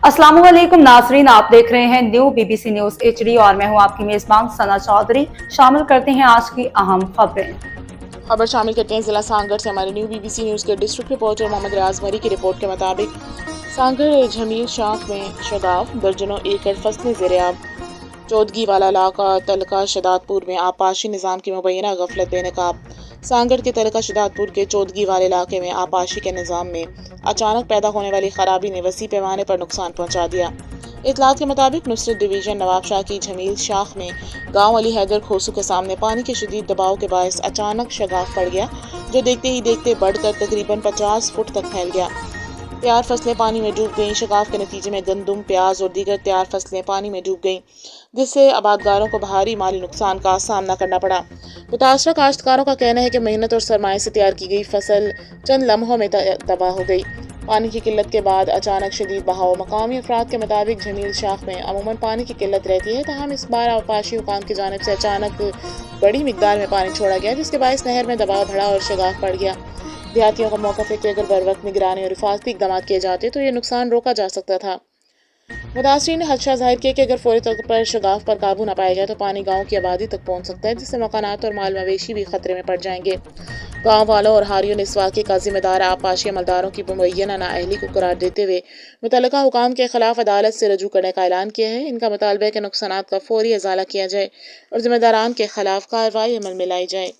अस्सलाम वालेकुम नाजरीन, आप देख रहे हैं न्यू बीबीसी न्यूज एचडी और मैं हूं आपकी मेजबान सना चौधरी। शामिल करते हैं आज की अहम खबरें। खबर शामिल करते हैं जिला सांगड़ से हमारे न्यू बीबीसी न्यूज़ के डिस्ट्रिक्ट रिपोर्टर मोहम्मद रियाज मरी की रिपोर्ट के मुताबिक सांगड़ झमील शाख में शगाफ दर्जनों एकड़ फसलें ज़ेर-ए-आब। चौदगी वाला इलाका तलका शदादपुर में आपाशी निज़ाम की मुबैना गफलत बेनकाब। सांगड़ के तलका शदादपुर के चौदगी वाले इलाके में आपाशी के निज़ाम में अचानक पैदा होने वाली खराबी ने वसी पैमाने पर नुकसान पहुँचा दिया। इतलात के मुताबिक नुसरत डिवीज़न नवाब शाह की झमील शाख में गांव अली हैदर खोसू के सामने पानी के शदीद दबाव के बायस अचानक शगाफ पड़ गया, जो देखते ही देखते बढ़कर तकरीबन 50 फुट तक फैल गया। तैयार फसलें पानी में डूब गईं। शगाफ के नतीजे में गंदम, प्याज और दीगर तैयार फसलें पानी में डूब गईं, जिससे आबादगारों को भारी माली नुकसान का सामना करना पड़ा। मुतासरा काश्तकारों का कहना है कि मेहनत और सरमाए से तैयार की गई फसल चंद लम्हों में तबाह हो गई। पानी की किल्लत के बाद अचानक शदीद बहाव। मकामी अफराद के मुताबिक झमील शाख में अमूमन पानी की किल्लत रहती है, तहम इस बार आपाशी हुकाम की जानिब से अचानक बड़ी मिकदार में पानी छोड़ा गया, जिसके बायस नहर में दबाव बढ़ा और शगाफ पड़ गया। देहातियों का मौका है कि अगर बर वक्त निगरानी और हिफाजती इकदाम किए जाते तो ये नुकसान रोका जा सकता था। मुतासरीन ने खदशा जाहिर किया कि अगर फौरी तौर पर शगाफ पर काबू न पाया जाए तो पानी गाँव की आबादी तक पहुँच सकता है, जिससे मकानात और माल मवेशी भी खतरे में पड़ जाएंगे। गाँव वालों और हारियों ने इस वाक़े का जिम्मेदार आपाशी अमलदारों की मुबैना नाअहली को करार देते हुए मुतल्लका हुकाम के खिलाफ अदालत से रजू करने का ऐलान किया है। इनका मुतालबा है कि नुकसानात का फौरी इजाला किया जाए और जिम्मेदारान के खिलाफ कार्रवाई अमल में लाई जाए।